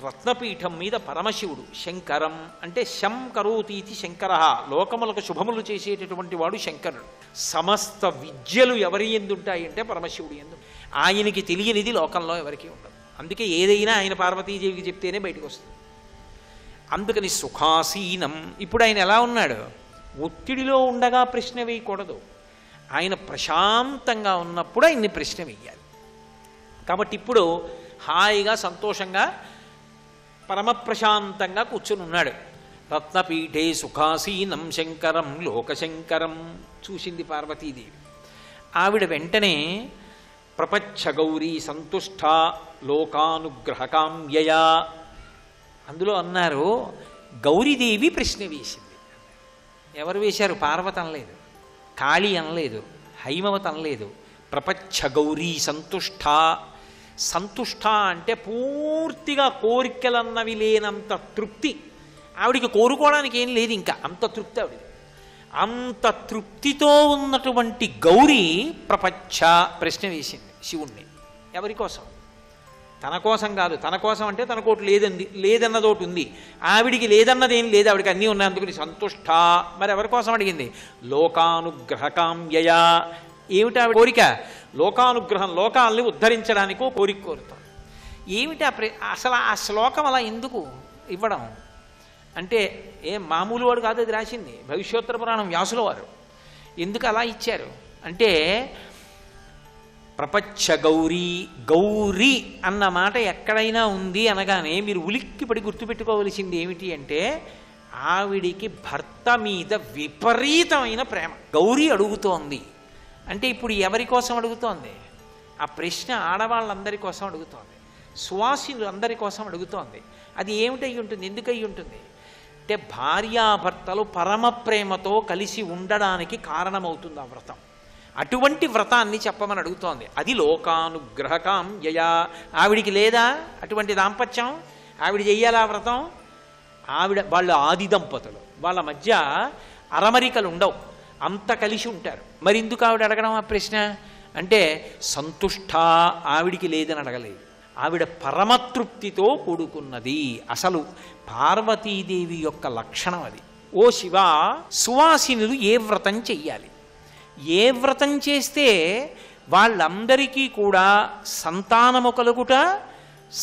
రత్నపీఠం మీద పరమశివుడు, శంకరం అంటే శం కరోతీతి శంకర, లోకములకు శుభములు చేసేటటువంటి వాడు శంకరుడు. సమస్త విద్యలు ఎవరి ఎందుంటాయి అంటే పరమశివుడు ఎందు. ఆయనకి తెలియనిది లోకంలో ఎవరికి ఉండదు. అందుకే ఏదైనా ఆయన పార్వతీదేవికి చెప్తేనే బయటకు వస్తుంది. అందుకని సుఖాసీనం. ఇప్పుడు ఆయన ఎలా ఉన్నాడు? ఒత్తిడిలో ఉండగా ప్రశ్న వేయకూడదు. ఆయన ప్రశాంతంగా ఉన్నప్పుడు ఆయన్ని ప్రశ్న వేయాలి. కాబట్టి ఇప్పుడు హాయిగా సంతోషంగా పరమ ప్రశాంతంగా కూర్చుని ఉన్నాడు. రత్నపీఠే సుఖాసీనం శంకరం లోకశంకరం చూసింది పార్వతీదేవి. ఆవిడ వెంటనే ప్రపచ్చ గౌరీ సంతుష్ట లోకానుగ్రహకామ్యయా అందులో అన్నారు. గౌరీదేవి ప్రశ్న వేసింది. ఎవరు వేశారు? పార్వతి అనలేదు, కాళీ అనలేదు, హైమవతి అనలేదు. ప్రపచ్చ గౌరీ సంతుష్ట. సంతుష్ట అంటే పూర్తిగా కోరికలన్నవి లేనంత తృప్తి. ఆవిడికి కోరుకోవడానికి ఏం లేదు, ఇంకా అంత తృప్తి ఆవిడ. అంత తృప్తితో ఉన్నటువంటి గౌరీ ప్రపచ్చ ప్రశ్న వేసింది శివుణ్ణి. ఎవరి కోసం? తన కోసం కాదు. తన కోసం అంటే తనకోటి లేదన్నదోటి ఉంది, ఆవిడికి లేదన్నదేం లేదు, ఆవిడికి అన్నీ ఉన్నాయి. అందుకని సంతుష్ట. మరి ఎవరి కోసం అడిగింది? లోకానుగ్రహకామ్యయా. ఏమిటా కోరిక? లోకానుగ్రహం, లోకాల్ని ఉద్ధరించడానికో కోరిక కోరుతాం. ఏమిటి అసలు ఆ శ్లోకం అలా ఎందుకు ఇవ్వడం అంటే ఏం మామూలు వాడు కాదు అది రాసింది, భవిష్యోత్తర పురాణం వ్యాసుల వారు. ఎందుకు అలా ఇచ్చారు అంటే ప్రపచ్చ గౌరీ. గౌరీ అన్న మాట ఎక్కడైనా ఉంది అనగానే మీరు ఉలిక్కిపడి గుర్తుపెట్టుకోవలసింది ఏమిటి అంటే ఆవిడికి భర్త మీద విపరీతమైన ప్రేమ. గౌరీ అడుగుతోంది అంటే ఇప్పుడు ఎవరి కోసం అడుగుతోంది? ఆ ప్రశ్న ఆడవాళ్ళందరి కోసం అడుగుతోంది, సువాసినులు అందరి కోసం అడుగుతోంది. అది ఏమిటై ఉంటుంది? ఎందుకై ఉంటుంది అంటే భార్యాభర్తలు పరమ ప్రేమతో కలిసి ఉండడానికి కారణమవుతుంది ఆ వ్రతం. అటువంటి వ్రతాన్ని చెప్పమని అడుగుతోంది. అది లోకానుగ్రహకం యయా. ఆవిడికి లేదా అటువంటి దాంపత్యం? ఆవిడ చెయ్యాలా వ్రతం? వాళ్ళు ఆది దంపతులు, వాళ్ళ మధ్య అరమరికలు ఉండవు, అంత కలిసి ఉంటారు. మరి ఎందుకు ఆవిడ అడగడం ఆ ప్రశ్న అంటే సంతుష్ట. ఆవిడికి లేదని అడగలేదు, ఆవిడ పరమతృప్తితో కూడుకున్నది. అసలు పార్వతీదేవి యొక్క లక్షణం అది. ఓ శివ, సువాసినులు ఏ వ్రతం చెయ్యాలి? ఏ వ్రతం చేస్తే వాళ్ళందరికీ కూడా సంతానము కలుగుట,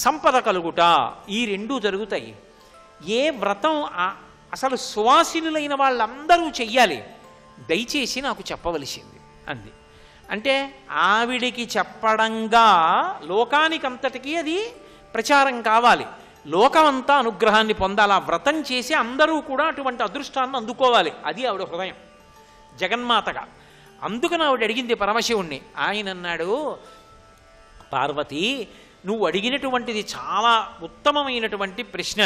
సంపద కలుగుట, ఈ రెండూ జరుగుతాయి. ఏ వ్రతం అసలు సువాసినులైన వాళ్ళందరూ చెయ్యాలి, దయచేసి నాకు చెప్పవలసింది అంది. అంటే ఆవిడికి చెప్పడంగా లోకానికంతటికీ అది ప్రచారం కావాలి, లోకమంతా అనుగ్రహాన్ని పొందాలి. ఆ వ్రతం చేసి అందరూ కూడా అటువంటి అదృష్టాన్ని అందుకోవాలి. అది ఆవిడ హృదయం జగన్మాతగా. అందుకని ఆవిడ అడిగింది పరమశివుణ్ణి. ఆయన అన్నాడు, పార్వతి నువ్వు అడిగినటువంటిది చాలా ఉత్తమమైనటువంటి ప్రశ్న.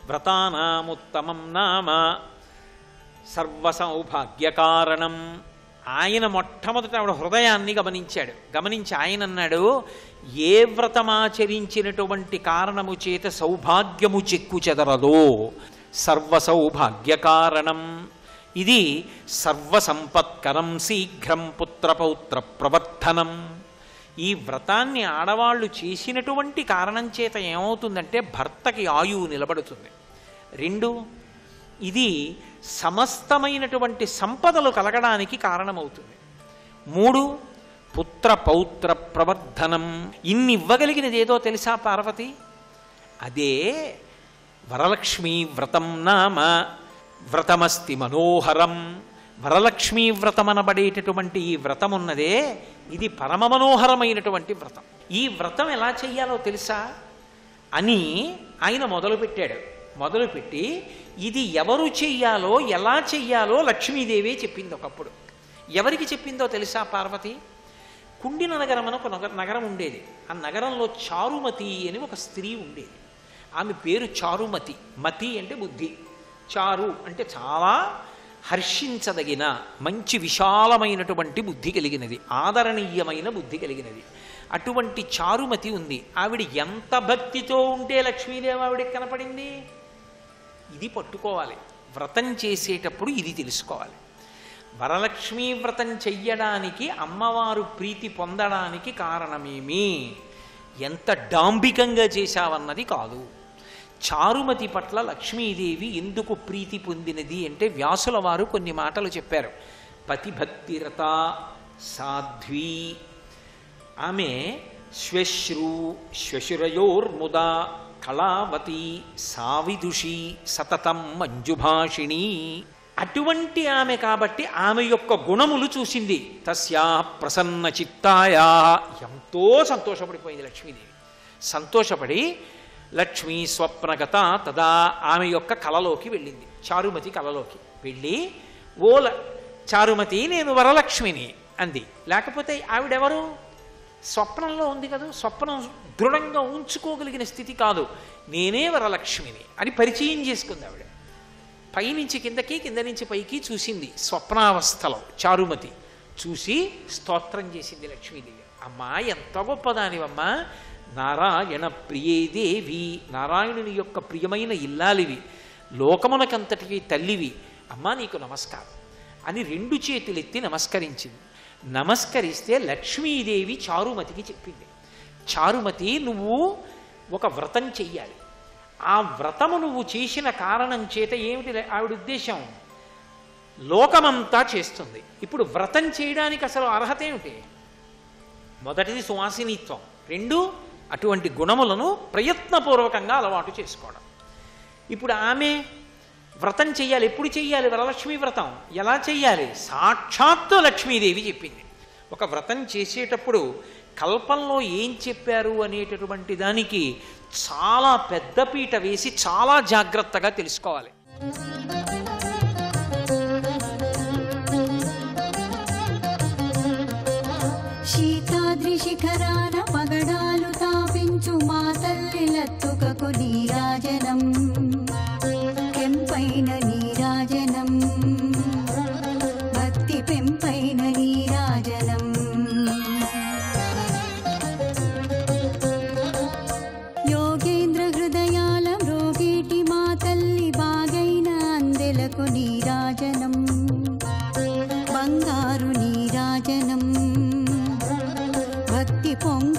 వ్రతానాముత్తమం నామ సర్వసౌభాగ్యకారణం. ఆయన మొట్టమొదట ఆవిడ హృదయాన్ని గమనించాడు. గమనించి ఆయన అన్నాడు, ఏ వ్రతమాచరించినటువంటి కారణము చేత సౌభాగ్యము చెక్కు చెదరదో సర్వసౌభాగ్యకారణం. ఇది సర్వసంపత్కరం శీఘ్రం పుత్రపౌత్ర ప్రవర్ధనం. ఈ వ్రతాన్ని ఆడవాళ్ళు చేసినటువంటి కారణం చేత ఏమవుతుందంటే భర్తకి ఆయువు నిలబడుతుంది. 2, ఇది సమస్తమైనటువంటి సంపదలు కలగడానికి కారణమవుతుంది. 3, పుత్ర పౌత్ర ప్రవర్ధనం. ఇన్ని ఇవ్వగలిగినది ఏదో తెలుసా పార్వతి? అదే వరలక్ష్మీ వ్రతం నామ వ్రతమస్తి మనోహరం. వరలక్ష్మీ వ్రతం అనబడేటటువంటి ఈ వ్రతం ఉన్నదే, ఇది పరమ మనోహరమైనటువంటి వ్రతం. ఈ వ్రతం ఎలా చెయ్యాలో తెలుసా అని ఆయన మొదలుపెట్టాడు. మొదలుపెట్టి ఇది ఎవరు చెయ్యాలో ఎలా చెయ్యాలో లక్ష్మీదేవి చెప్పింది ఒకప్పుడు. ఎవరికి చెప్పిందో తెలుసా పార్వతి? కుండిన నగరం అని ఒక నగరం ఉండేది. ఆ నగరంలో చారుమతి అని ఒక స్త్రీ ఉండేది. ఆమె పేరు చారుమతి. మతి అంటే బుద్ధి, చారు అంటే చాలా హర్షించదగిన మంచి విశాలమైనటువంటి బుద్ధి కలిగినది, ఆదరణీయమైన బుద్ధి కలిగినది. అటువంటి చారుమతి ఉంది. ఆవిడ ఎంత భక్తితో ఉంటే లక్ష్మీదేవి ఆవిడకి కనపడింది. ఇది పట్టుకోవాలి. వ్రతం చేసేటప్పుడు ఇది తెలుసుకోవాలి. వరలక్ష్మీ వ్రతం చెయ్యడానికి అమ్మవారు ప్రీతి పొందడానికి కారణమేమి, ఎంత డాంబికంగా చేశావన్నది కాదు. చారుమతి పట్ల లక్ష్మీదేవి ఎందుకు ప్రీతి పొందినది అంటే వ్యాసుల వారు కొన్ని మాటలు చెప్పారు. పతిభక్తిరత సాధ్వీ, ఆమె శ్వశురయోర్ముదా కళావతి సావిదుషి సతతం మంజుభాషిణి. అటువంటి ఆమె కాబట్టి ఆమె యొక్క గుణములు చూసింది. తస్యా ప్రసన్న చిత్తాయా, ఎంతో సంతోషపడిపోయింది లక్ష్మీదేవి. సంతోషపడి లక్ష్మీ స్వప్నగత తదా, ఆమె యొక్క కలలోకి వెళ్ళింది. చారుమతి కలలోకి వెళ్ళి, ఓ చారుమతి నేను వరలక్ష్మిని అంది. లేకపోతే ఆవిడెవరు? స్వప్నంలో ఉంది కదా, స్వప్నం దృఢంగా ఉంచుకోగలిగిన స్థితి కాదు. నేనే వరలక్ష్మిని అని పరిచయం చేసుకుంది ఆవిడ. పైనుంచి కిందకి, కింద నుంచి పైకి చూసింది. స్వప్నావస్థలో చారుమతి చూసి స్తోత్రం చేసింది లక్ష్మీదేవి. అమ్మా ఎంత గొప్పదానివమ్మా, నారాయణ ప్రియే దేవి, నారాయణుని యొక్క ప్రియమైన ఇల్లాలివి, లోకమునకంతటికి తల్లివి, అమ్మా నీకు నమస్కారం అని 2 చేతులెత్తి నమస్కరించింది. నమస్కరిస్తే లక్ష్మీదేవి చారుమతికి చెప్పింది, చారుమతి నువ్వు ఒక వ్రతం చెయ్యాలి. ఆ వ్రతము నువ్వు చేసిన కారణం చేత ఏమిటి ఆవిడ ఉద్దేశం? లోకమంతా చేస్తుంది. ఇప్పుడు వ్రతం చేయడానికి అసలు అర్హత ఏమిటి? మొదటిది సువాసినిత్వం, 2 అటువంటి గుణములను ప్రయత్నపూర్వకంగా అలవాటు చేసుకోవడం. ఇప్పుడు ఆమె వ్రతం చెయ్యాలి. ఎప్పుడు చెయ్యాలి వరలక్ష్మీ వ్రతం? ఎలా చెయ్యాలి? సాక్షాత్తు లక్ష్మీదేవి చెప్పింది. ఒక వ్రతం చేసేటప్పుడు కల్పంలో ఏం చెప్పారు అనేటటువంటి దానికి చాలా పెద్ద పీట వేసి చాలా జాగ్రత్తగా తెలుసుకోవాలి. శీతాద్రి శిఖరాన పగడాలు తాపించు మా తల్లిలత్తుకకు నీరాజనం, కెంపైన నీరాజనం, భక్తి పెంపైన నీరాజనం. యోగేంద్ర హృదయాల మ్రోగేటి మా తల్లి బాగైన అందెలకు నీరాజనం, బంగారు నీరాజనం, భక్తి పొంగ